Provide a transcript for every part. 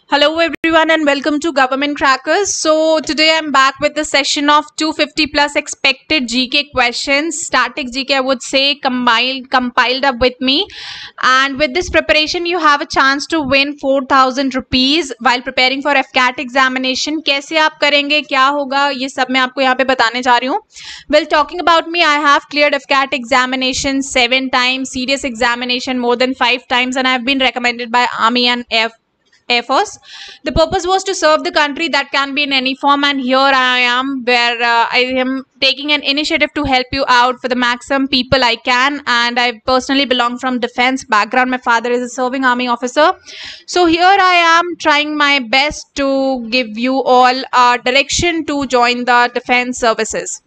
Hello everyone and welcome to Government Crackers. So today I'm back with the session of 250 plus expected GK questions, static GK I would say compiled up with me. And with this preparation you have a chance to win 4,000 rupees while preparing for FCAT examination. कैसे आप करेंगे, क्या होगा, ये सब मैं आपको यहाँ पे बताने जा रही हूँ. Well, talking about me, I have cleared FCAT examination 7 times, serious examination more than 5 times, and I have been recommended by Army and Air Force. The purpose was to serve the country. That can be in any form, and here I am where I am taking an initiative to help you out for the maximum people I can. And I personally belong from defense background. My father is a serving army officer, so here I am trying my best to give you all a direction to join the defense services.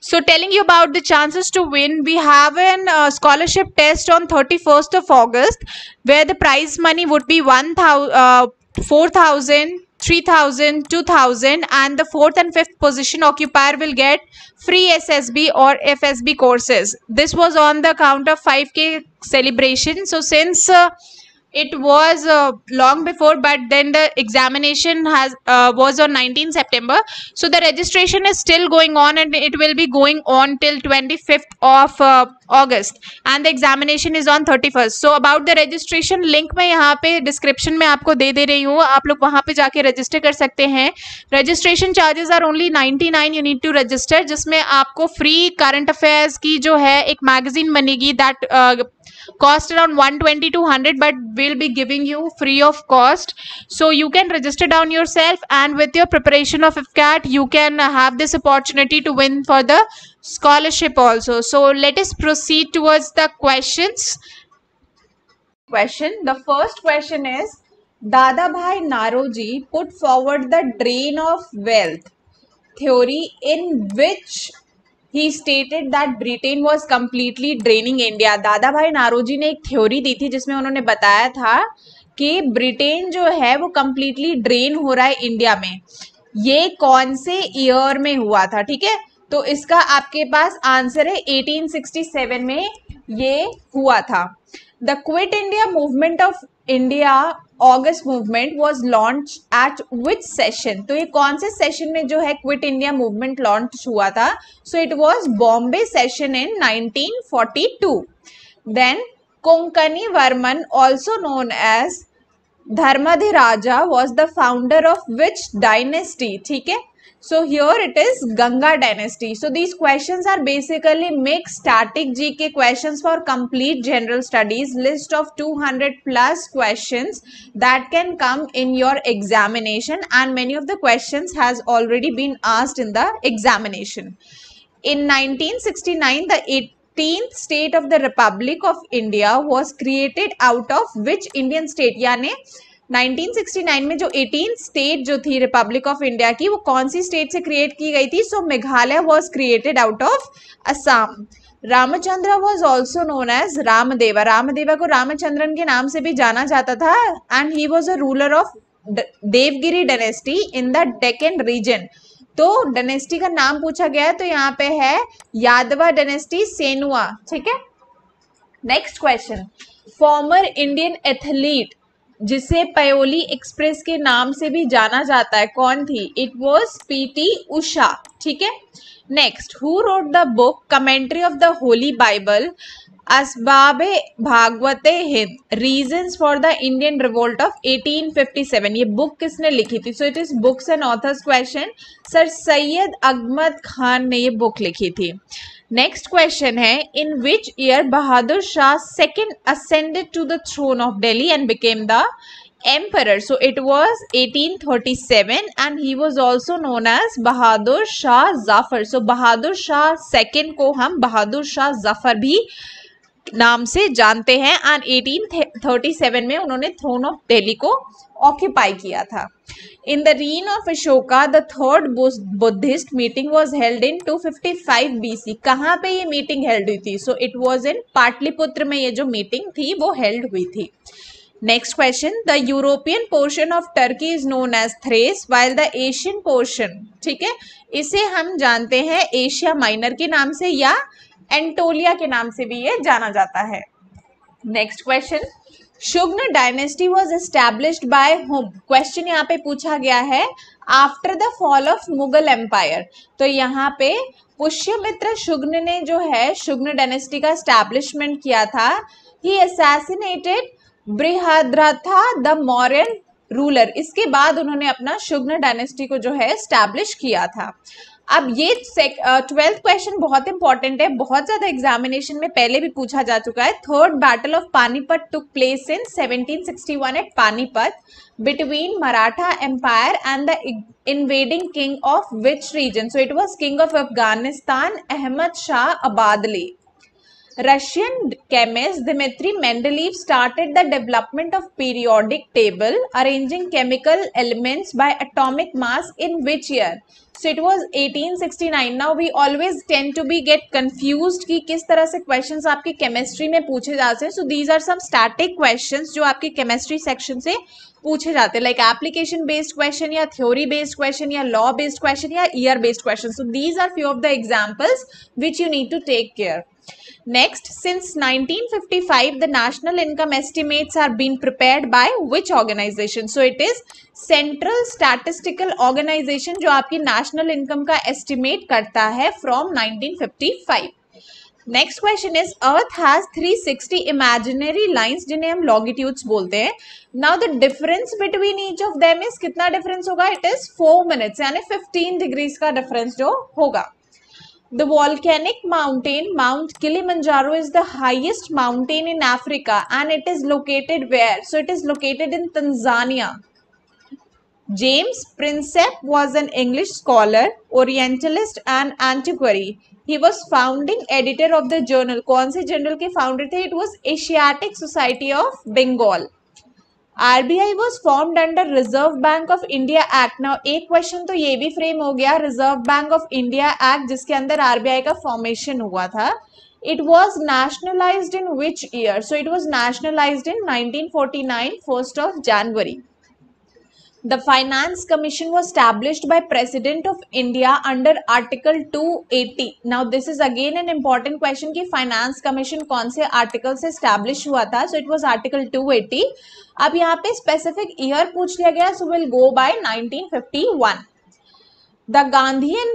So telling you about the chances to win, we have an scholarship test on 31st of August where the prize money would be 4,000, 3,000, 2,000, and the 4th and 5th position occupier will get free SSB or FSB courses. This was on the account of 5K celebration. So since it was long before, but then the examination was on 19 September. So the registration is still going on and it will be going on till 25th of August, and the examination is on 31st. So about the registration link मैं यहाँ पे description में आपको दे रही हूँ, आप लोग वहाँ पे जाके register कर सकते हैं. Registration charges are only 99. You need to register, जिसमें आपको free current affairs की जो है एक magazine बनेगी that cost around 120 to 100, but we'll be giving you free of cost. So you can register down yourself, and with your preparation of FCAT you can have this opportunity to win for the scholarship also. So let us proceed towards the questions. The first question is, Dadabhai Naoroji put forward the drain of wealth theory in which he stated that Britain was completely draining India. दादा भाई नारोजी ने एक theory दी थी जिसमें उन्होंने बताया था कि ब्रिटेन जो है वो completely ड्रेन हो रहा है इंडिया में. ये कौन से ईयर में हुआ था? ठीक है, तो इसका आपके पास आंसर है 1867 में ये हुआ था. The Quit India Movement of India August Movement was launched at which session? तो ये कौन से सेशन में जो है क्विट इंडिया मूवमेंट लॉन्च हुआ था? So it was Bombay session in 1942. Then Konkani Varman, also known as Dharmadhiraja, was the founder of which dynasty? ठीक है, so here it is Ganga dynasty. So these questions are basically mixed static GK questions for complete general studies. List of 200 plus questions that can come in your examination, and many of the questions has already been asked in the examination. In 1969, the 18th state of the Republic of India was created out of which Indian state? यानी 1969 में जो 18th state जो थी Republic of India की, वो कौन सी state से create की गई थी? So Meghalaya was created out of Assam. Ramachandra was also known as Ramadeva. Ramadeva को रामचंद्रन के नाम से भी जाना जाता था, and he was a ruler of Devagiri dynasty in the Deccan region. तो डायनेस्टी का नाम पूछा गया तो यहाँ पे है यादवा डायनेस्टी, सेनुआ. ठीक है, next question. Former Indian athlete जिसे पयोली एक्सप्रेस के नाम से भी जाना जाता है, कौन थी? It was P T Usha. ठीक है, next. Who wrote the book commentary of the holy Bible Asbabe Baghawate Hind reasons for the Indian revolt of 1857? ये बुक किसने लिखी थी? So it is books and authors question. Sir Syed Ahmad Khan ने ये बुक लिखी थी. नेक्स्ट क्वेश्चन है, in which year Bahadur Shah second ascended to the throne of Delhi and became the emperor? So it was 1837 and he was also known as Bahadur Shah Zafar. So Bahadur Shah second को हम बहादुर शाह जफर भी नाम से जानते हैं, एंड 1837 में उन्होंने थ्रोन ऑफ दिल्ली को ऑक्यूपाई किया था. In the reign of Ashoka, the third Buddhist meeting was held in 255 BC. कहाँ पे ये मीटिंग हेल्ड हुई थी? So it was in Pataliputra में ये जो मीटिंग थी वो हेल्ड हुई थी. Next question. The European portion of Turkey is known as Thrace, while the Asian portion, ठीक है, इसे हम जानते हैं एशिया माइनर के नाम से या एंटोलिया के नाम से भी ये जाना जाता है. Next question. शुग्न dynasty was established by whom, question यहाँ पे पूछा गया है after the fall of Mughal empire. तो यहाँ पे पुष्यमित्र शुग्न ने जो है शुग्न डायनेस्टी का एस्टैब्लिशमेंट किया था। ही असैसिनेटेड बृहद्रथा द मौर्यन रूलर, इसके बाद उन्होंने अपना शुग्न डायनेस्टी को जो है एस्टैब्लिश किया था। अब ये 12th क्वेश्चन बहुत इंपॉर्टेंट है, बहुत ज्यादा एग्जामिनेशन में पहले भी पूछा जा चुका है। Third battle of Panipat took place in 1761 at Panipat between Maratha empire and the invading king of which region? So it was king of Afghanistan Ahmad Shah Abdali. Russian chemist Dmitry Mendeleev started the development of periodic table arranging chemical elements by atomic mass in which year? So it was 1869. Now we always tend to be get confused कि किस तरह से questions आपकी chemistry में पूछे जाते हैं. So these are some static questions जो आपकी chemistry section से पूछे जाते हैं, like application based question या theory based question या law based question या year based question. So these are few of the examples which you need to take care. Next, since 1955 the national income estimates are being prepared by which organization? So it is Central Statistical Organization जो आपकी national income का estimate करता है from 1955. Next question is Earth has 360 imaginary lines जिन्हें हम longitudes बोलते हैं. Now the difference between each of them is कितना difference होगा? It is 4 minutes यानी 15 degrees का difference जो होगा. The volcanic mountain Mount Kilimanjaro is the highest mountain in Africa and it is located where? So it is located in Tanzania. James Prinsep was an English scholar, Orientalist and antiquary. He was founding editor of the journal. कौन से journal के founder थे? It was Asiatic Society of Bengal. RBI was formed under Reserve Bank of India Act. Now एक question तो ये भी frame हो गया, Reserve Bank of India Act जिसके अंदर RBI का फॉर्मेशन हुआ था. It was nationalized in which year? So it was nationalized in 1949, 1st of January. The Finance Commission was established by President of India under Article 280. Now this is again an important question कि Finance Commission कौन से article से establish हुआ था? So it was Article 280. अब यहाँ पे specific year पूछ लिया गया, so we'll go by 1951. The Gandhian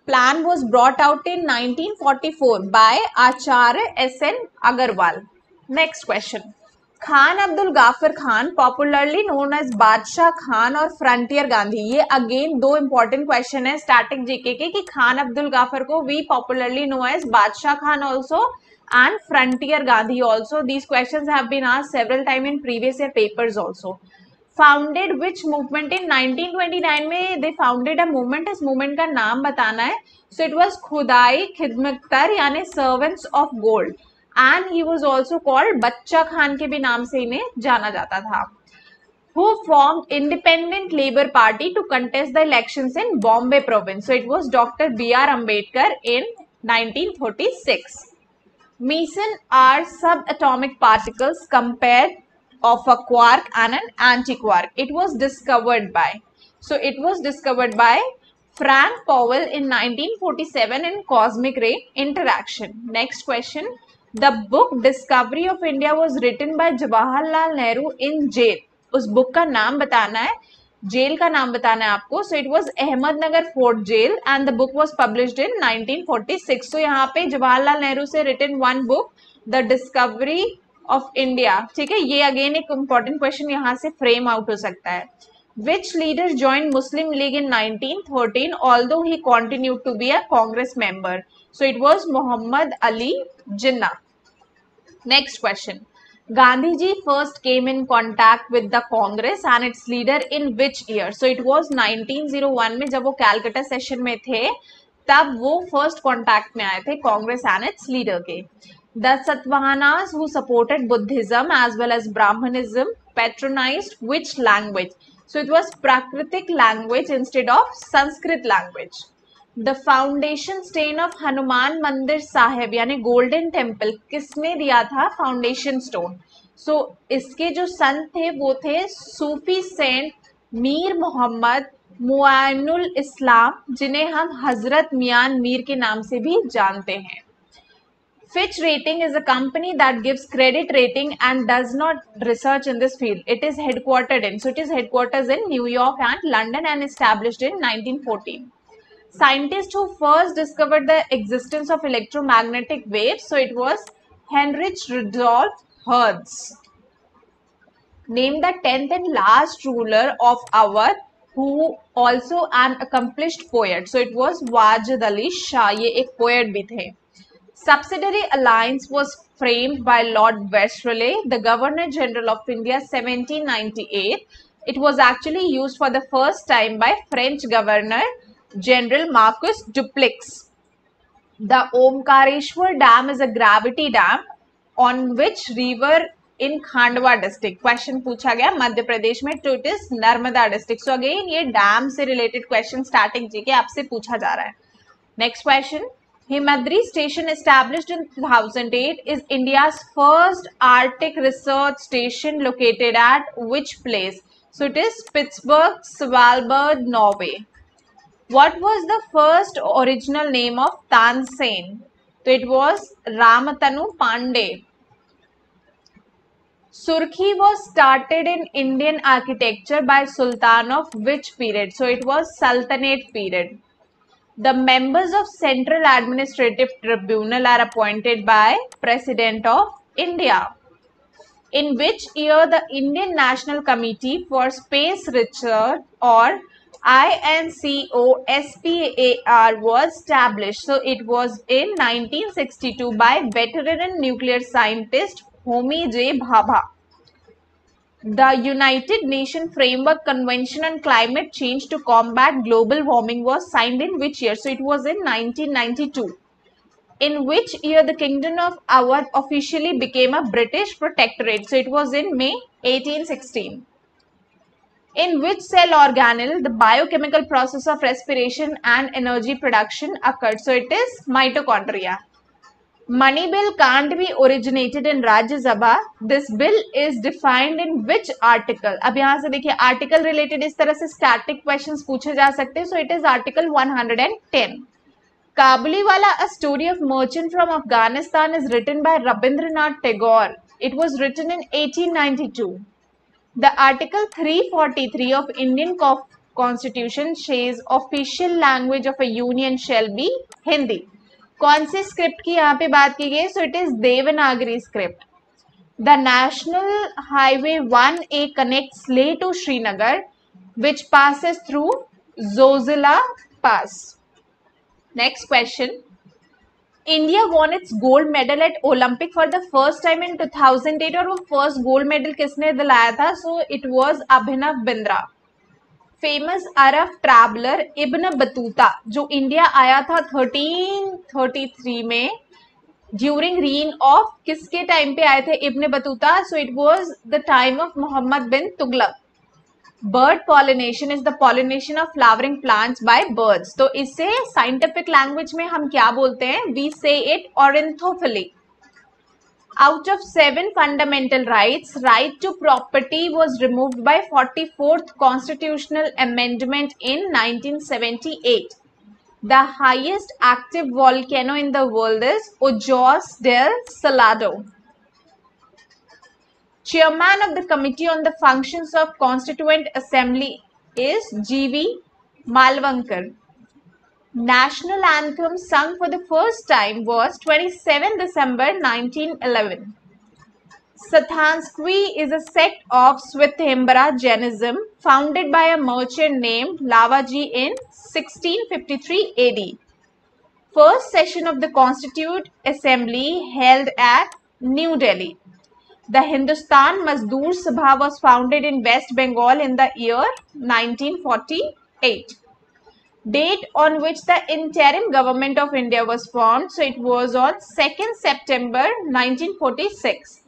plan was brought out in 1944 by Acharya S.N. Agarwal. Next question. Khan Abdul Ghaffar Khan popularly known as Badshah Khan और फ्रंटियर गांधी, ये अगेन दो इंपॉर्टेंट क्वेश्चन है स्टैटिक जीके के कि खान अब्दुल गाफर को we popularly known as Badshah Khan also and frontier Gandhi also. These questions have been asked several time in previous year papers also. Founded which movement? In 1929 में they founded a movement. इस movement का नाम बताना है. So it was खुदाई खिदमतगर यानी servants of gold and he was also called बच्चा खान के भी नाम से इन्हें जाना जाता था. Who formed independent labor party to contest the elections in Bombay province? So it was Dr. B.R. Ambedkar in 1936. Meson are subatomic particles compared of a quark and an antiquark. It was discovered by, so it was discovered by Frank Powell in 1947 in cosmic ray interaction. Next question. The book Discovery of India was written by Jawaharlal Nehru in jail. उस book का नाम बताना है, jail का नाम बताना है आपको. So it was Ahmednagar fort jail and the book was published in 1946. So यहाँ पे जवाहरलाल नेहरू से written one book, The Discovery of India. ठीक है, ये अगेन एक important question यहाँ से frame out हो सकता है. Which leader joined Muslim League in 1913 although he continued to be a Congress member? So it was Muhammad Ali Jinnah. Next question. Gandhiji first came in contact with the Congress and its leader in which year? So it was 1901 में जब वो Calcutta session में थे तब वो first contact में आए थे कांग्रेस एंड इट्स लीडर के. The Satavahanas who supported Buddhism as well as Brahmanism patronized which language? So it was Prakritic language instead of Sanskrit language. The foundation stone of Hanuman मंदिर साहिब यानी गोल्डन टेम्पल किसने दिया था foundation stone? सो इसके जो संत थे वो थे सूफी सेंट मीर मोहम्मद मुआनुल इस्लाम जिन्हें हम हजरत मियान मीर के नाम से भी जानते हैं. Fitch Rating is a company that gives credit rating and does not research in this field. It is headquartered in, so it is headquarters in New York and London and established in 1914. Scientist who first discovered the existence of electromagnetic waves, so it was Heinrich Rudolf Hertz. Name the 10th and last ruler of Awadh who also an accomplished poet, so it was Wajid Ali Shah. ये एक poet भी थे. Subsidiary alliance was framed by Lord Westreley, the Governor General of India, 1798. It was actually used for the first time by French Governor General Marcus Dupleix. The Omkareshwar Dam is a gravity dam on which river in Khandwa district. Question पूछा गया मध्य प्रदेश में, तो it is Narmada district. So again ये dam से related question starting जी के आपसे पूछा जा रहा है. Next question. Himadri Station, established in 2008, is India's first Arctic research station located at which place? So it is Pittsburgh, Svalbard, Norway. What was the first original name of Tansen? So it was Ramatanu Pandey. Surkhi was started in Indian architecture by Sultan of which period? So it was Sultanate period. The members of Central Administrative Tribunal are appointed by President of India. In which year the Indian National Committee for Space Research or INCOSPAR was established? So it was in 1962 by veteran nuclear scientist Homi J. Bhabha. The United Nations Framework Convention on Climate Change to Combat Global Warming was signed in which year? So it was in 1992. In which year the Kingdom of Awadh officially became a British protectorate? So it was in May 1816. In which cell organelle the biochemical process of respiration and energy production occurred? So it is mitochondria. Money bill can't be originated in Rajya Sabha. This bill is defined in which article? अब यहाँ से देखिए article related इस तरह से static questions पूछे जा सकते हैं. So it is article 110. Kabuliwala, a story of merchant from Afghanistan, is written by Rabindranath Tagore. It was written in 1892. The article 343 of Indian Constitution says official language of a union shall be Hindi. कौन सी script की यहाँ पे बात की गई? So it is Devanagari script. The national highway 1A connects Leh to Srinagar which passes through Zojila pass. Next question. India won its gold medal at Olympic for the first time in 2008 और वो first gold medal किसने दिलाया था? So it was Abhinav Bindra. Famous Arab traveller Ibn Battuta जो India आया था 1333 में during reign of किसके टाइम पे आए थे Ibn Battuta? So it was the time of Muhammad bin Tughlaq. Bird pollination is the pollination of flowering plants by birds. तो इसे साइंटिफिक लैंग्वेज में हम क्या बोलते हैं? वी से it ऑरेंथोफिली. Out of 7 fundamental rights, right to property was removed by 44th Constitutional Amendment in 1978. The highest active volcano in the world is Ojos del Salado. Chairman of the Committee on the Functions of Constituent Assembly is G.V. Malvankar. National anthem sung for the first time was 27 December 1911. Sathansky is a sect of Swethambara Jainism founded by a merchant named Lavaji in 1653 AD. First session of the Constituent Assembly held at New Delhi. The Hindustan Mazdoor Sabha was founded in West Bengal in the year 1948. Date on which the interim government of India was formed. So it was on 2nd September 1946.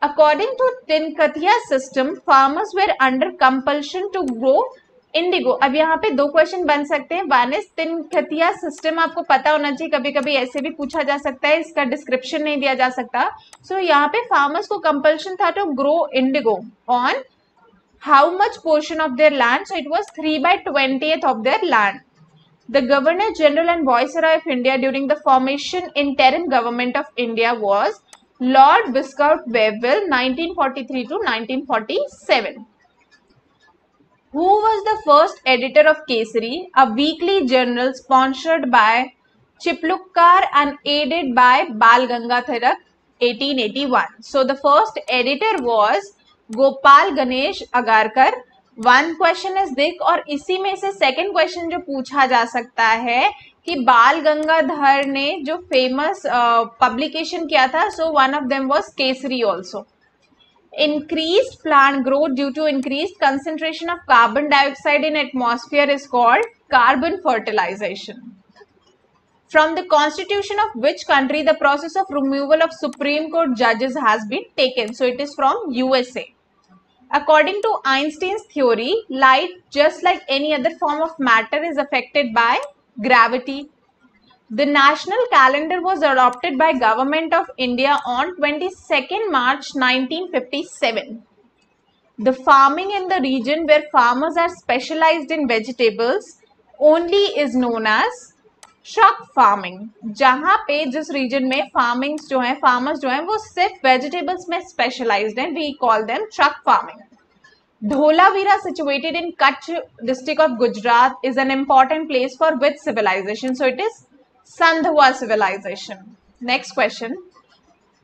According to Tinkatia system, farmers were under compulsion to grow indigo. अब यहाँ पे 2 question बन सकते हैं. One is तिनकतिया system आपको पता होना चाहिए, कभी कभी ऐसे भी पूछा जा सकता है, इसका डिस्क्रिप्शन नहीं दिया जा सकता. सो यहाँ पे फार्मर्स को कंपल्शन था to grow indigo on how much portion of their land? So it was 3/20th of their land. The Governor General and Viceroy of India during the formation interim government of India was Lord Viscount Wavell, 1943 to 1947. Who was the first editor of Kesari, a weekly journal sponsored by Chiplukkar and aided by Bal Gangadharak, 1881? So the first editor was Gopal Ganesh Agarkar. One question is दिक, और इसी में से second question जो पूछा जा सकता है कि बाल गंगाधर ने जो फेमस पब्लिकेशन किया था, so one of them was Kesari also. Increased plant growth due to increased concentration of carbon dioxide in atmosphere is called carbon fertilization. From the constitution of which country the process of removal of Supreme Court judges has been taken? So it is from USA. According to Einstein's theory, light, just like any other form of matter, is affected by gravity. The national calendar was adopted by Government of India on 22nd March 1957. The farming in the region where farmers are specialized in vegetables only is known as truck farming. जहाँ पे जिस region में farmings जो हैं, farmers जो हैं वो सिर्फ vegetables में specialized हैं, we call them truck farming. Dholavira, situated in Kutch district of Gujarat, is an important place for which civilization? So it is Sandhwa civilization. Next question.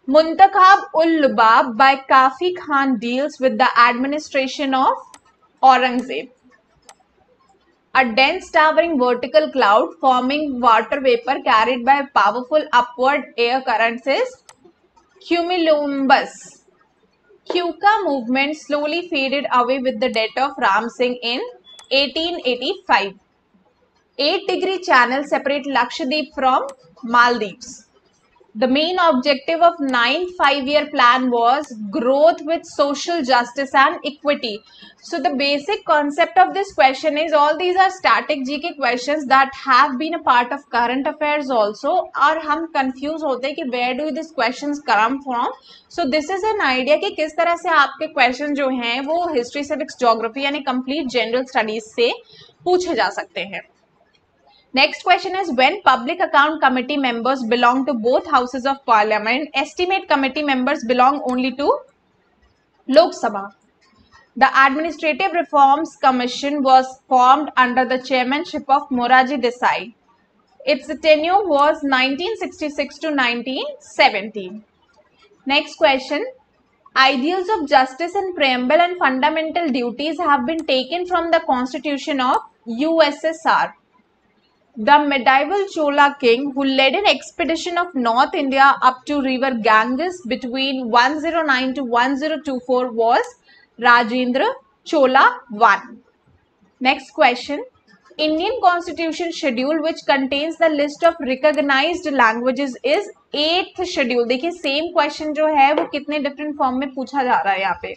Muntakhab-ul-Lubab by Kafi Khan deals with the administration of Aurangzeb. A dense towering vertical cloud forming water vapor carried by powerful upward air currents is cumulonimbus. Quecca movement slowly faded away with the death of Ram Singh in 1885. 8-degree channel separate Lakshadweep from Maldives. The main objective of 9th 5-year plan was growth with social justice and equity. So the basic concept of this question is, all these are static GK questions that have been a part of current affairs also. और हम confuse होते हैं कि where do these questions come from. So this is an idea कि किस तरह से आपके questions जो हैं वो history, civics, geography यानी complete general studies से पूछे जा सकते हैं. Next question is, when Public Account Committee members belong to both houses of Parliament, estimate committee members belong only to Lok Sabha. The Administrative Reforms Commission was formed under the chairmanship of Moraji Desai. Its tenure was 1966 to 1970. Next question. Ideals of justice in preamble and fundamental duties have been taken from the Constitution of USSR. The medieval Chola king who led an expedition of North India up to river Ganges between 109 to 1024 was Rajendra Chola I. Next question. Indian Constitution schedule which contains the list of recognized languages is 8th schedule. देखिए same question जो है वो कितने different form में पूछा जा रहा है यहाँ पे.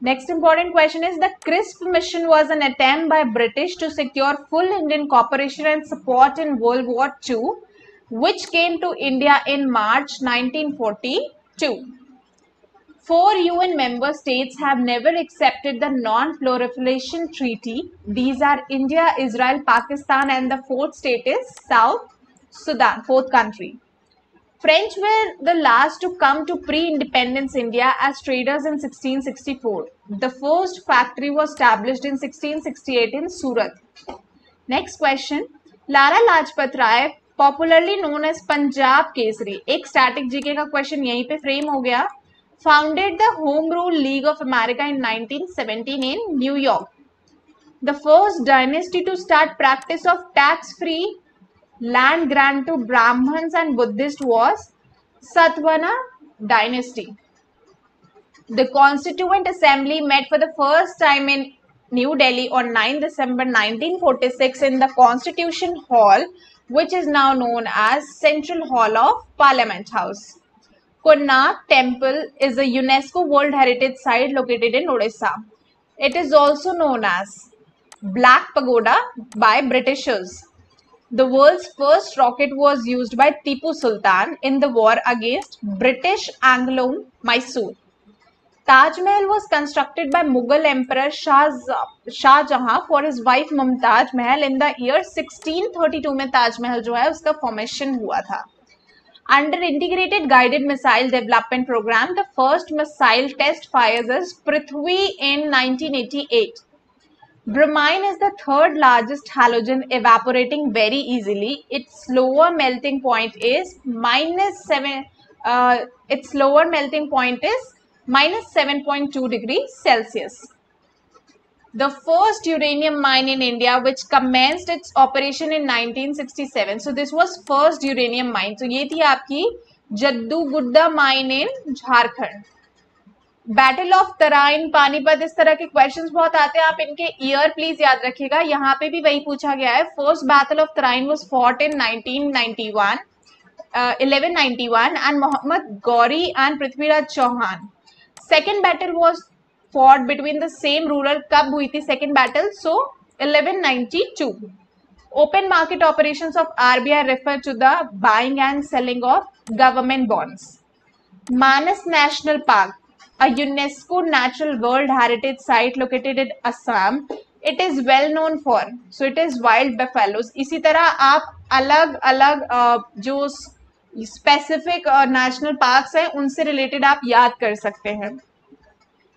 Next important question is, the CRISP mission was an attempt by British to secure full Indian cooperation and support in World War II, which came to India in March 1942. 4 UN member states have never accepted the Non-Proliferation Treaty. These are India, Israel, Pakistan, and the 4th state is South Sudan, 4th country. French were the last to come to pre-independence India as traders in 1664. The first factory was established in 1668 in Surat. Next question. Lala Lajpat Rai, popularly known as Punjab Kesari, एक static GK का question यहीं पे frame हो गया. Founded the Home Rule League of America in 1917 in New York. The first dynasty to start practice of tax-free land grant to Brahmins and Buddhists was Satvana dynasty. The Constituent Assembly met for the first time in New Delhi on 9 December 1946 in the Constitution Hall, which is now known as Central Hall of Parliament House. Konark Temple is a UNESCO World Heritage Site located in Odisha. It is also known as Black Pagoda by Britishers. The world's first rocket was used by Tipu Sultan in the war against British Anglo-Mysore. Taj Mahal was constructed by Mughal Emperor Shah Jahan for his wife Mumtaz Mahal in the year 1632 में Taj Mahal जो है उसका formation हुआ था. Under Integrated Guided Missile Development Program, the first missile test fires is Prithvi in 1988. Bromine is the third largest halogen evaporating very easily. Its lower melting point is -7.2 degrees Celsius. The first uranium mine in India which commenced its operation in 1967. So this was first uranium mine. So ये थी आपकी जद्दू गुड्डा mine in Jharkhand. Battle of Tarain, Panipat, इस तरह के questions बहुत आते हैं. आप इनके ईयर प्लीज याद रखिएगा. यहाँ पे भी वही पूछा गया है. First battle of Tarain was fought in 1191 and Muhammad Gauri and Prithviraj Chauhan. Second battle was fought between the same ruler. कब हुई थी second battle? So 1192. Open market operations of RBI refer to the buying and selling of government bonds. Manas National Park, a UNESCO Natural World Heritage Site located in Assam. It is well known for, so it is wild buffaloes. इसी तरह आप अलग अलग जो specific national parks हैं उनसे related आप याद कर सकते हैं.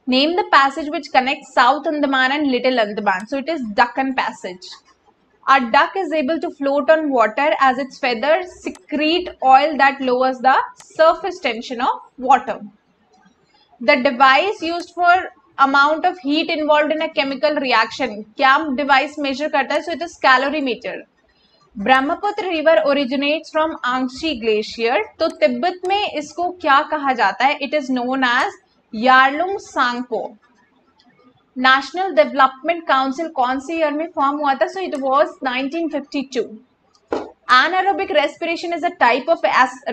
Name the passage which connects South Andaman and Little Andaman. So it is Deccan Passage. A duck is able to float on water as its feathers secrete oil that lowers the surface tension of water. The device used for amount of heat involved in a chemical reaction. क्या device measure करता है? So it is calorimeter. Brahmaputra river originates from Angshi Glacier. तो तिब्बत में इसको क्या कहा जाता है? It is known as Yarlung Tsangpo. National development council कौन से ईयर में फॉर्म हुआ था? So it was 1952. Anaerobic respiration is a type of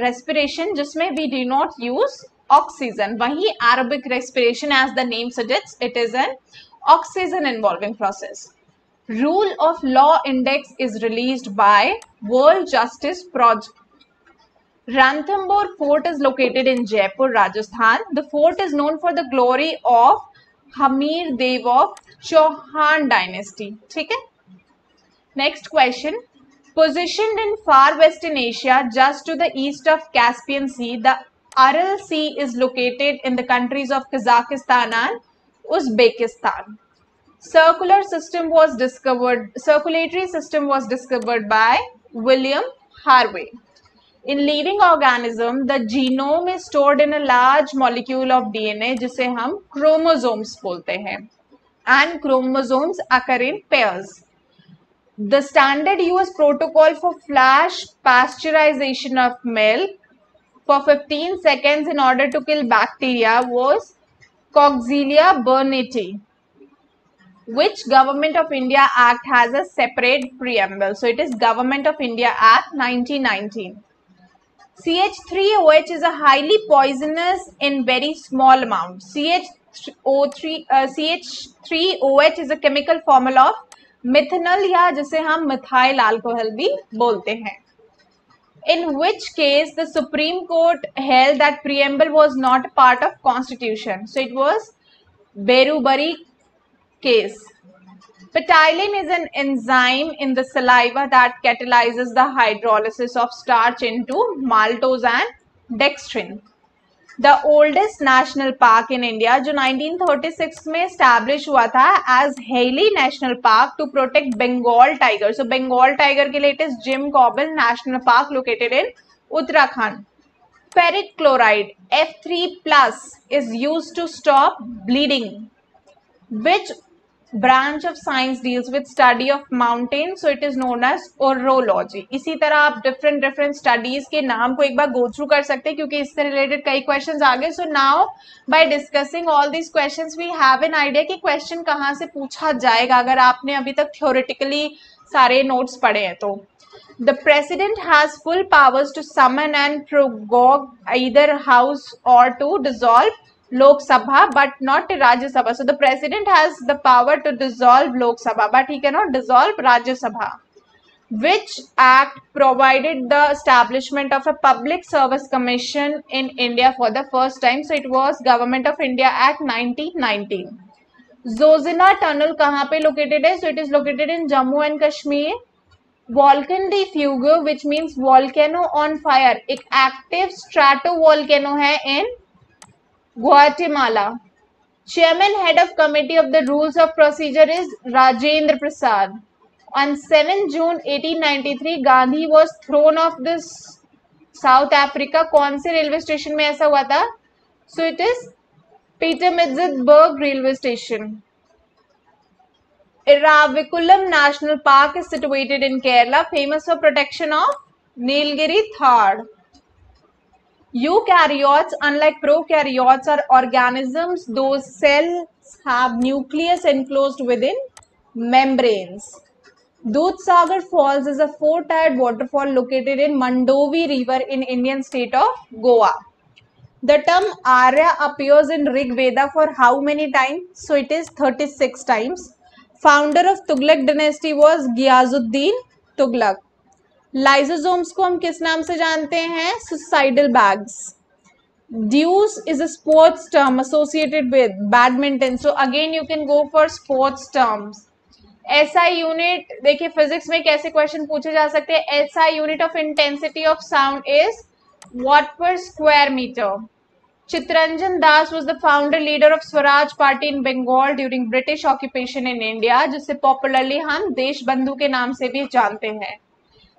respiration जिसमें we do not use oxygen. वही aerobic respiration as the name suggests it is an oxygen involving process. Rule of law index is released by world justice project. Ranthambore Fort is located in Jaipur, Rajasthan. The fort is known for the glory of Hamir Dev of Chauhan dynasty. ठीक है? Next question. Positioned in far western Asia, just to the east of Caspian Sea, the Aral Sea is located in the countries of Kazakhstan and Uzbekistan. Circulatory system was discovered by William Harvey. In living organism, the genome is stored in a large molecule of DNA जिसे हम chromosomes बोलते हैं. And chromosomes occur in pairs. The standard US protocol for flash pasteurization of milk for 15 seconds in order to kill bacteria was Coxiella burnetii. Which Government of India Act has a separate preamble? So it is Government of India Act 1919. CH3OH is a highly poisonous in very small amount. CH3OH is a chemical formula of methanol या जिसे हम methyl alcohol भी बोलते हैं. In which case the Supreme Court held that preamble was not part of Constitution. So it was Berubari case. Petilin is an enzyme in the saliva that catalyzes the hydrolysis of starch into maltose and dextrin. The oldest national park in India जो 1936 में establish हुआ था as Hailey National Park to protect Bengal tiger. So Bengal tiger के लिए it is Jim Corbin National Park located in Uttarakhand. Ferric chloride F3+ is used to stop bleeding. Which branch of science deals with study of mountains? So it is known as orology. इसी तरह आप different studies के नाम को एक बार go through कर सकते हैं क्योंकि इससे related कई questions आ गए. So now by discussing all these questions we have an idea कि question कहाँ से पूछा जाएगा अगर आपने अभी तक theoretically सारे notes पढ़े हैं तो. The president has full powers to summon and prorogue either house or to dissolve Lok Sabha but not Rajya Sabha. So the president has the power to dissolve Lok Sabha but he cannot dissolve Rajya Sabha. Which act provided the establishment of a public service commission in India for the first time? So it was Government of India Act 1919. Zojila tunnel कहाँ पे located है? So it is located in Jammu and Kashmir. Volcan de Fuego, which means volcano on fire, एक active stratovolcano है in Guatemala. Chairman head of committee of the rules of procedure is Rajendra Prasad. On 7 June 1893, Gandhi was thrown off this South Africa. कौन से railway station में ऐसा हुआ था? So it is Pietermaritzburg railway station. Erraviculam National Park is situated in Kerala, famous for protection of Nilgiri Thar. Eukaryotes, unlike prokaryotes, are organisms. Those cells have nucleus enclosed within membranes. Dudhsagar Falls is a four-tiered waterfall located in Mandovi River in Indian state of Goa. The term Arya appears in Rig Veda for how many times? So it is 36 times. Founder of Tughlaq dynasty was Ghiyazuddin Tughlaq. Lysosomes को हम किस नाम से जानते हैं? Suicidal bags. Deuce is a sports term associated with badminton. So again you can go for sports terms. SI unit, देखिए physics में कैसे क्वेश्चन पूछे जा सकते हैं. SI unit of intensity of sound is watt per square metre. Chittaranjan Das was the founder leader of Swaraj party in Bengal during British occupation in India, जिसे popularly हम देशबंधु के नाम से भी जानते हैं.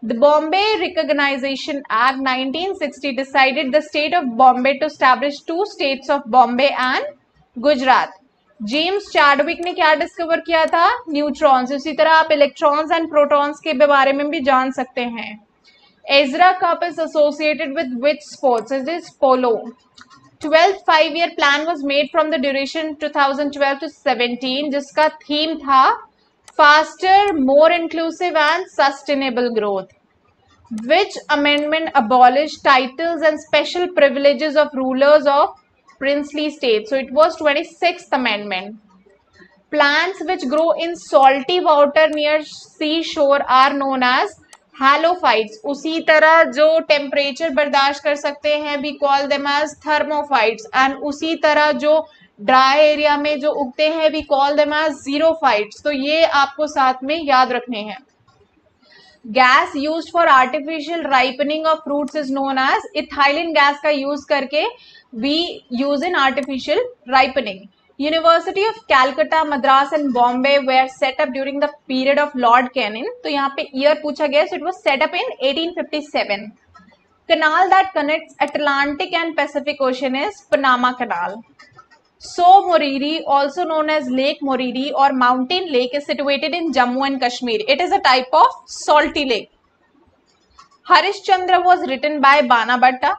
The Bombay Recognition Act 1960 decided the state of Bombay to establish two states of Bombay and Gujarat. James Chadwick ने क्या डिस्कवर किया था? न्यूट्रॉन्स. इसी तरह आप इलेक्ट्रॉन्स एंड प्रोटॉन्स के बारे में भी जान सकते हैं. Ezra cup is associated with which sports? It is polo. 12th 5-year plan was made from the duration 2012 to 17, जिसका थीम था faster, more inclusive and sustainable growth. Which amendment abolished titles and special privileges of rulers of princely states? So it was 26th amendment. Plants which grow in salty water near seashore are known as halophytes. उसी तरह जो temperature बर्दाश्त कर सकते हैं we call them as thermophytes, and उसी तरह जो ड्राई एरिया में जो उगते हैं we call them as xerophytes. तो ये आपको साथ में याद रखने हैं. Gas used for artificial ripening of fruits is known as ethylene. Gas का यूज करके we use in artificial ripening. University of Calcutta, Madras and Bombay were set up during the period of Lord Canning. तो यहाँ पे ईयर पूछा गया, so it was set up in 1857. Canal that connects Atlantic and Pacific ocean is Panama canal. So Moriri, also known as Lake Moriri or Mountain Lake, is situated in Jammu and Kashmir. It is a type of salty lake. Harishchandra was written by Bana Bhatta.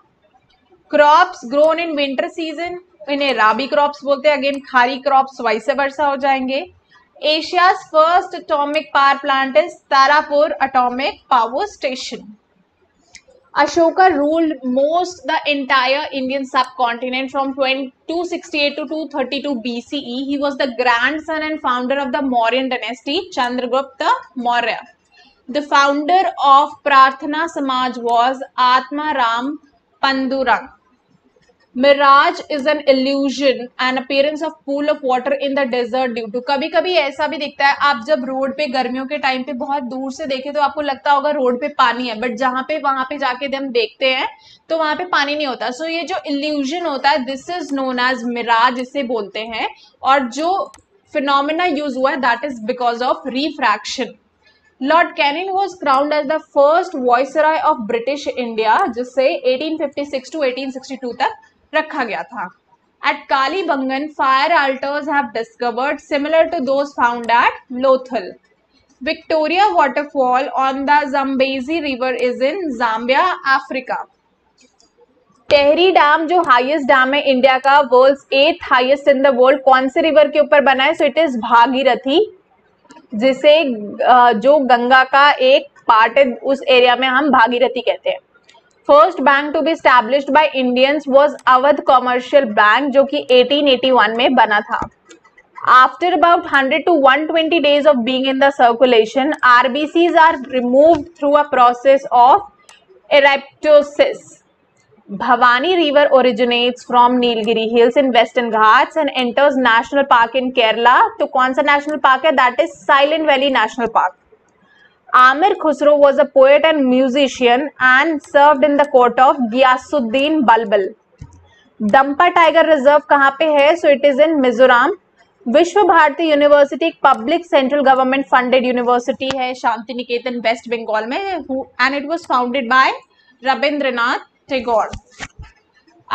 Crops grown in winter season, इन्हें राबी crops बोलते हैं. Again खारी crops vice versa हो जाएंगे. Asia's first atomic power plant is Tarapur Atomic Power Station. Ashoka ruled most the entire Indian subcontinent from 268 to 232 BCE. He was the grandson and founder of the Mauryan dynasty, Chandragupta Maurya. The founder of Prarthana Samaj was Atma Ram Pandurang. Mirage is an illusion and appearance of pool of water in the desert due to. कभी कभी ऐसा भी दिखता है, आप जब road पे गर्मियों के टाइम पे बहुत दूर से देखें तो आपको लगता होगा रोड पे पानी है, बट जहाँ पे वहां पे जाके हम देखते हैं तो वहां पे पानी नहीं होता. सो ये जो इल्यूजन होता है, this is known as mirage, इसे बोलते हैं. और जो फिनोमेना यूज हुआ है that is because of refraction. Lord Canning was crowned as the first viceroy of British India, जिससे 1856 to 1862 तक रखा गया था. At Kalibangan, fire altars have discovered similar to those found at Lothal. Victoria waterfall on the Zambezi River is in Zambia, Africa. Tehri dam जो highest dam है India का, world's 8th highest in the world, कौन से river के ऊपर बना है? So it is Bhagirathi, जिसे जो गंगा का एक पार्ट है, उस एरिया में हम भागीरथी कहते हैं. First bank to be established by Indians was Awadh commercial bank, जो कि 1881 में बना था. After about 100 to 120 days of being in the circulation, RBCs are removed through a process of eryptosis. Bhavani River originates from Nilgiri Hills in Western Ghats and enters National Park in Kerala. तो कौन सा national park है? That is Silent Valley National Park. Amir Khusro was a poet and musician and served in the court of Ghiyasuddin Balbal. Dampa Tiger Reserve कहाँ पे है? So it is in Mizoram. Vishwa Bharati university एक public central government funded university है Shanti Niketan West Bengal में and it was founded by Rabindranath Tagore.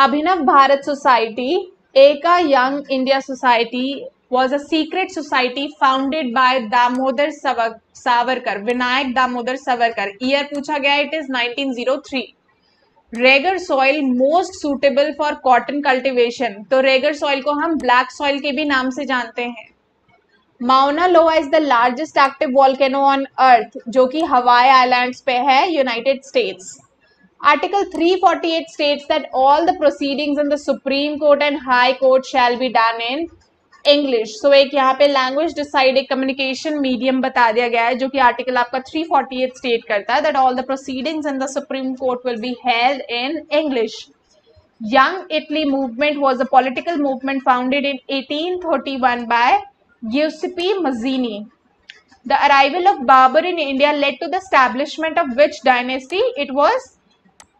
Abhinav Bharat society aka young India society was a secret society founded by Damodar Savarkar, Vinayak Damodar Savarkar. Year पूछा गया, it is 1903. Regur soil most suitable for cotton cultivation. तो regur soil को हम black soil के भी नाम से जानते हैं. Mauna Loa is the largest active volcano on earth, जो कि हवाई आइलैंड्स पे है, United States. Article 348 states that all the proceedings in the supreme court and high court shall be done in English. So एक यहाँ पे language decide एक communication medium बता दिया गया है, जो कि आर्टिकल आपका 348 स्टेट करता है that all the proceedings in the supreme court will be held in English. Young Italy movement was a political movement founded in 1831 by Giuseppe Mazzini. The arrival of Babur in India led to the establishment of which dynasty? It was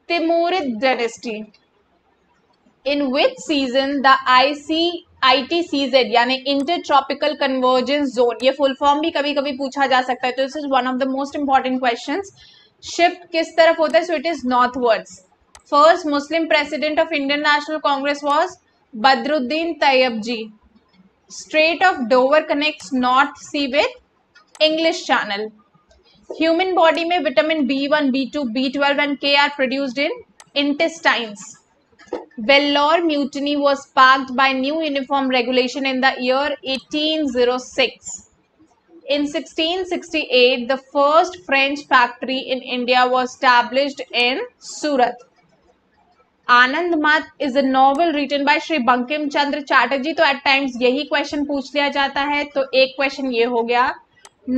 Timurid dynasty. In which season the ITCZ यानी inter tropical convergence zone, ये full form भी कभी कभी पूछा जा सकता है, तो this is one of the most important questions. Shift किस तरफ होता है? So it is northwards. First Muslim president of Indian National Congress was Badruddin Tyabji. Strait of Dover connects North Sea with English Channel. Human body में vitamin B1, B2, B12 and K are produced in intestines. Vellore mutiny was sparked by new uniform regulation in the year 1806. In 1668, the first French factory in India was established in Surat. Anand Mat is a novel written by Shri Bankim Chandra Chatterjee. तो at times यही question पूछ लिया जाता है, तो एक question ये हो गया.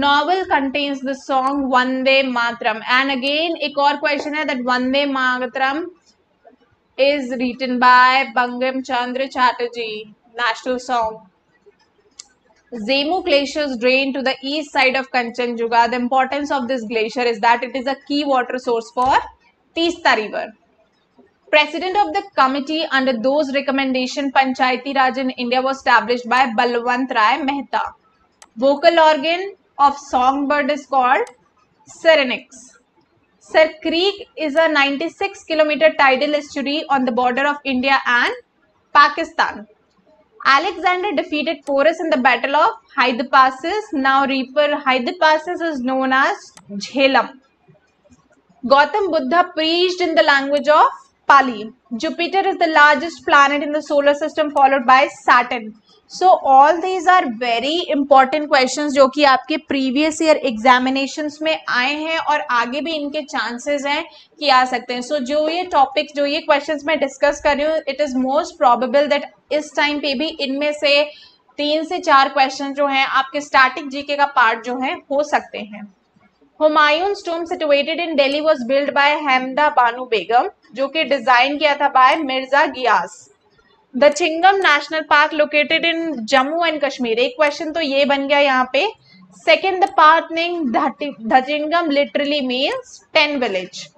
Novel contains the song Vande Mataram, and again एक और question है that Vande Mataram is written by Bankim Chandra Chatterjee, national song. Zemu glaciers drain to the east side of Kanchenjunga. The importance of this glacier is that it is a key water source for Teesta River. President of the committee under those recommendation Panchayati Raj in India was established by Balwant Rai Mehta. Vocal organ of songbird is called syrinx. Sir Creek is a 96-kilometer tidal estuary on the border of India and Pakistan. Alexander defeated Porus in the Battle of Hydaspes. Now Reaper Hydaspes is known as Jhelum. Gautam Buddha preached in the language of Pali. Jupiter is the largest planet in the solar system, followed by Saturn. So all these are very important questions जो कि आपके previous year examinations में आए हैं और आगे भी इनके chances हैं कि आ सकते हैं. So जो ये topics, जो ये questions मैं discuss कर रही हूँ, it is most probable that इस time पे भी इनमें से 3 से 4 questions जो हैं आपके static GK का part जो है हो सकते हैं. Humayun's tomb situated in Delhi was built by Hamda Banu Begum, जो कि design किया था by Mirza Ghias. The Chingam National Park located in Jammu and Kashmir. एक क्वेश्चन तो ये बन गया यहाँ पे. Second, the path name Dhachingam literally means 10 village.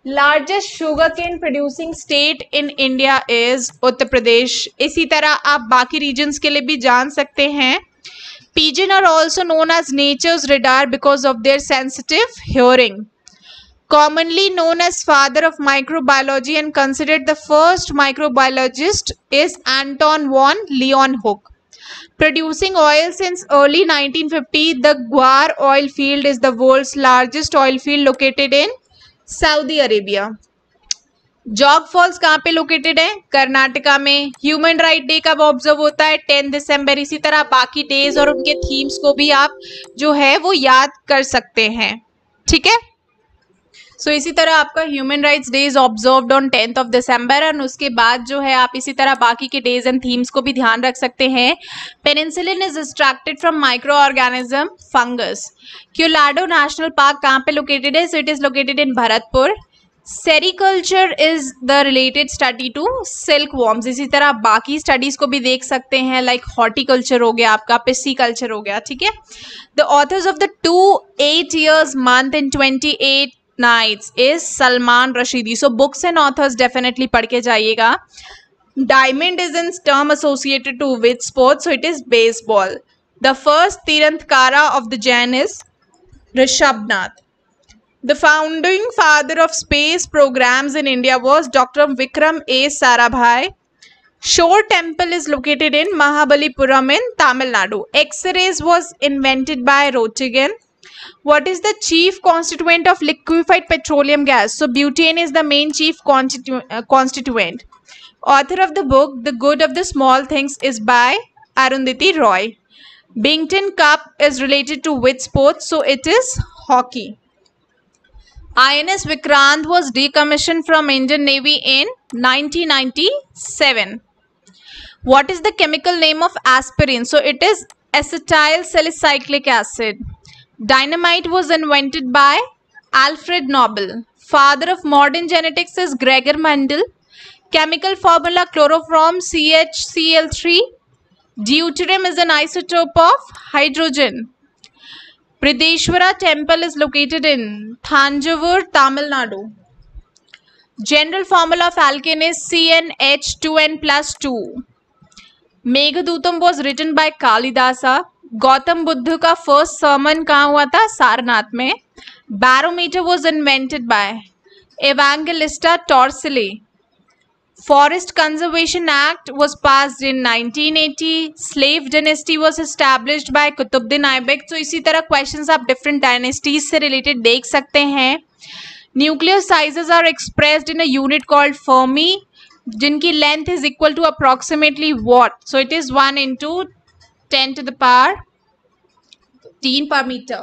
Largest sugarcane producing state in India is Uttar Pradesh. इसी तरह आप बाकी regions के लिए भी जान सकते हैं. Pigeon are also known as nature's radar because of their sensitive hearing. Commonly known as father of microbiology and considered the first microbiologist is Anton von Leeuwenhoek. Producing oil since early 1950, the Gwar oil field is the world's largest oil field located in Saudi Arabia. Jog falls कहाँ पे located है? कर्नाटका में. Human right day कब observe होता है? 10 दिसंबर. इसी तरह बाकी डेज और उनके थीम्स को भी आप जो है वो याद कर सकते हैं. ठीक है. सो इसी तरह आपका human rights day is observed on 10th of December and उसके बाद जो है आप इसी तरह बाकी के डेज एंड थीम्स को भी ध्यान रख सकते हैं. Penicillin is extracted from micro organism fungus. Keoladeo national park कहाँ पे लोकेटेड है? So it is located in Bharatpur. Sericulture is the related study to silk worms. इसी तरह बाकी स्टडीज को भी देख सकते हैं, लाइक हॉर्टिकल्चर हो गया आपका, पिस्सीकल्चर हो गया. ठीक है. The authors of the 8 years month and 28 nights is Salman Rushdie. So books and authors definitely पढ़ के जाइएगा. Diamond is in term associated to which sport? So it is baseball. The first tirthankara of the Jain is Rishabhanatha. The founding father of space programs in India was Dr. Vikram A. Sarabhai. Shore Temple is located in Mahabalipuram in Tamil Nadu. X-rays was invented by Roentgen. What is the chief constituent of liquefied petroleum gas? So butane is the main chief constituent. Author of the book The Good of the Small Things is by Arundhati Roy. Bington Cup is related to which sport? So it is hockey. INS Vikrant was decommissioned from Indian Navy in 1997. What is the chemical name of aspirin? So it is acetyl salicylic acid. Dynamite was invented by Alfred Nobel. Father of modern genetics is Gregor Mendel. Chemical formula chloroform CHCl3. Deuterium is an isotope of hydrogen. Brideshwara temple is located in Thanjavur, Tamil Nadu. General formula of alkane is CnH2n+2. Meghadutam was written by Kalidasa. Gautam Buddha का first sermon कहाँ हुआ था? सारनाथ में. Barometer was invented by Evangelista Torsili. Forest Conservation Act was passed in 1980. Slave dynasty was established by Qutbuddin Aibak. तो इसी तरह questions आप different dynasties से related देख सकते हैं. Nuclear sizes are expressed in a unit called Fermi, जिनकी length is equal to approximately what? So it is 1 into 10 to the power 10 per meter.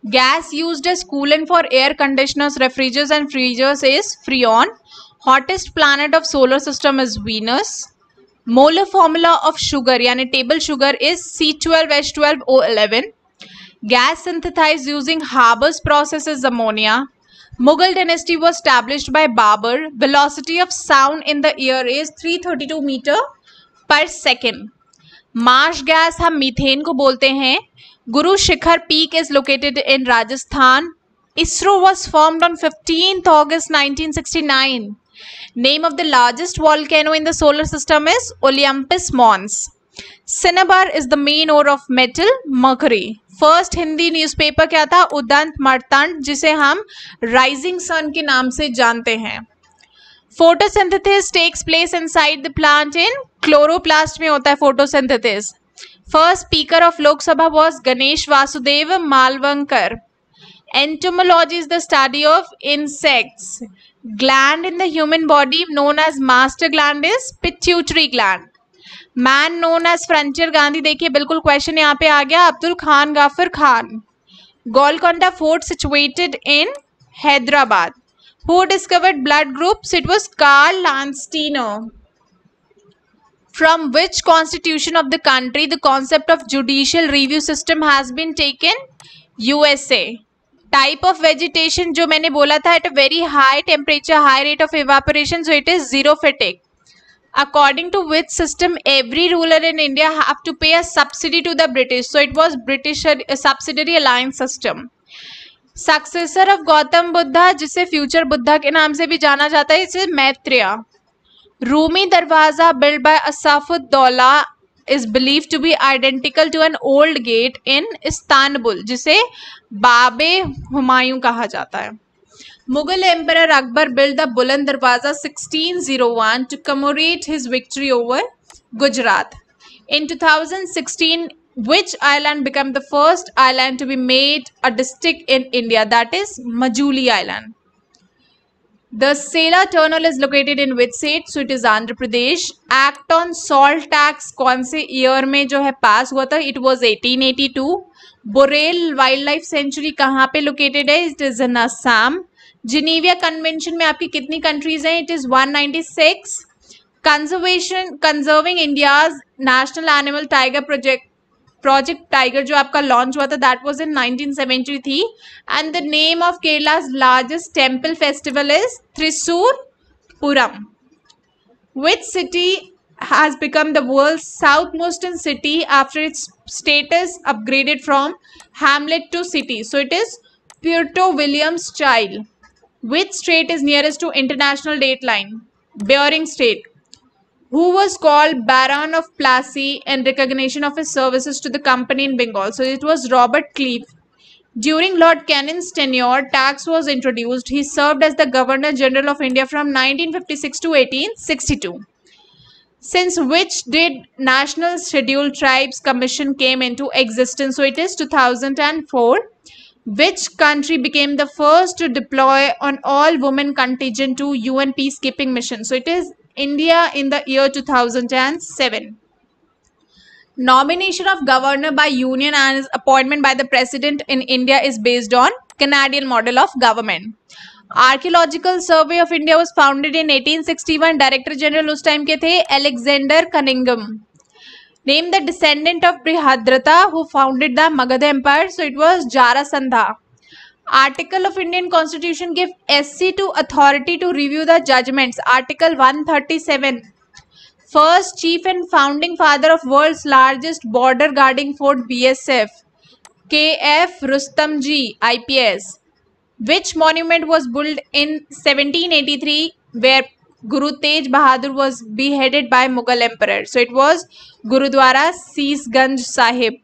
Gas used as coolant for air conditioners, refrigerators and freezers is Freon. Hottest planet of solar system is Venus. Molar formula of sugar यानी table sugar is C12H12O11. Gas synthesized using Haber's process is ammonia. Mughal dynasty was established by Babur. Velocity of sound in the ear is 332 meter per second. Marsh gas हम methane को बोलते हैं. Guru Shikhar Peak is located in Rajasthan. ISRO was formed on 15th August 1969. Name of the largest volcano in the solar system is Olympus Mons. Cinnabar is the main ore of metal mercury. First Hindi newspaper क्या था? उदंत मर्तंड, जिसे हम rising sun के नाम से जानते हैं. Photosynthesis takes place inside the plant in chloroplast में होता है photosynthesis. First speaker of Lok Sabha was Ganesh Vasudev Malvankar. Entomology is the study of insects. Gland in the human body known as master gland is pituitary gland. Man known as Frontier Gandhi. देखिए बिल्कुल question यहाँ पे आ गया. Abdul Khan गाफर Khan. Golconda Fort situated in Hyderabad. Who discovered blood groups? It was Karl Landsteiner. From which constitution of the country the concept of judicial review system has been taken? USA. Type of vegetation जो मैंने बोला था, at a very high temperature, high rate of evaporation, so it is xerophytic. According to which system every ruler in India have to pay a subsidy to the British? So it was British subsidiary alliance system. Successor of Gautam Buddha, जिसे future Buddha के नाम से भी जाना जाता है, इसे Maitreya. Rumi Darwaza built by Asaf-ud-Daula is believed to be identical to an old gate in Istanbul, जिसे बाबे हुमायूं कहा जाता है. Mughal Emperor Akbar built the Buland Darwaza 1601 to commemorate his victory over Gujarat. In 2016, which island became the first island to be made a district in India? That is Majuli Island. The Sela Tunnel is located in which state? So it is Andhra Pradesh. Act on Salt Tax कौन से year में जो है पास हुआ था? It was 1882. Borel Wildlife Sanctuary कहाँ पे located है? It is in Assam. Geneva Convention में आपकी कितनी countries हैं? It is 196. Conserving India's National Animal Tiger Project Tiger जो आपका लॉन्च हुआ था, that was in 1973. And the name of Kerala's largest temple festival is Thrissur Puram. Which city has become the world's southmost city after its status upgraded from hamlet to city? So it is Puerto Williams Child. Which state is nearest to international dateline? Bering State. Who was called Baron of Plassey in recognition of his services to the company in Bengal? So it was Robert Clive. During Lord Cannon's tenure, tax was introduced. He served as the Governor General of India from 1956 to 1862. Since which did National Scheduled Tribes Commission came into existence? So it is 2004. Which country became the first to deploy an all-women contingent to UN peacekeeping mission? So it is India in the year 2007. Nomination of governor by union and appointment by the president in India is based on Canadian model of government. Archaeological Survey of India was founded in 1861. Director General उस time के थे Alexander Cunningham. Name the descendant of Brihadrata who founded the Magadha Empire. So it was Jarasandha. Article of Indian Constitution give SC to authority to review the judgments. Article 137. First chief and founding father of world's largest border guarding fort BSF. KF Rustamji IPS. Which monument was built in 1783 where Guru Tej Bahadur was beheaded by Mughal emperor? So it was Gurudwara Seesganj Sahib.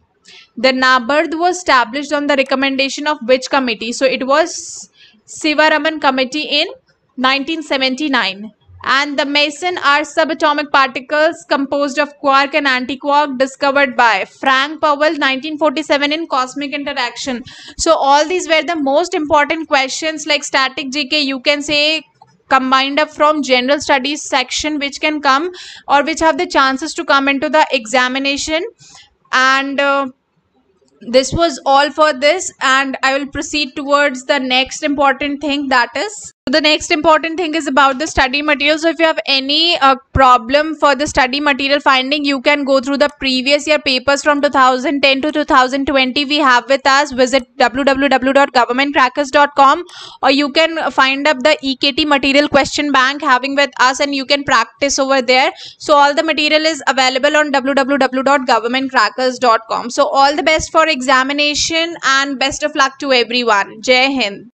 The NABARD was established on the recommendation of which committee? So it was Sivaraman Committee in 1979. And the meson are subatomic particles composed of quark and antiquark discovered by Frank Powell 1947 in Cosmic Interaction. So all these were the most important questions like static GK, you can say combined up from general studies section, which can come or which have the chances to come into the examination. And this was all for this, and I will proceed towards the next important thing, that is the next important thing is about the study material. So if you have any problem for the study material finding, you can go through the previous year papers from 2010 to 2020 we have with us. Visit www.governmentcrackers.com, or you can find up the EKT material question bank having with us, and you can practice over there. So all the material is available on www.governmentcrackers.com. So all the best for examination and best of luck to everyone. Jai Hind.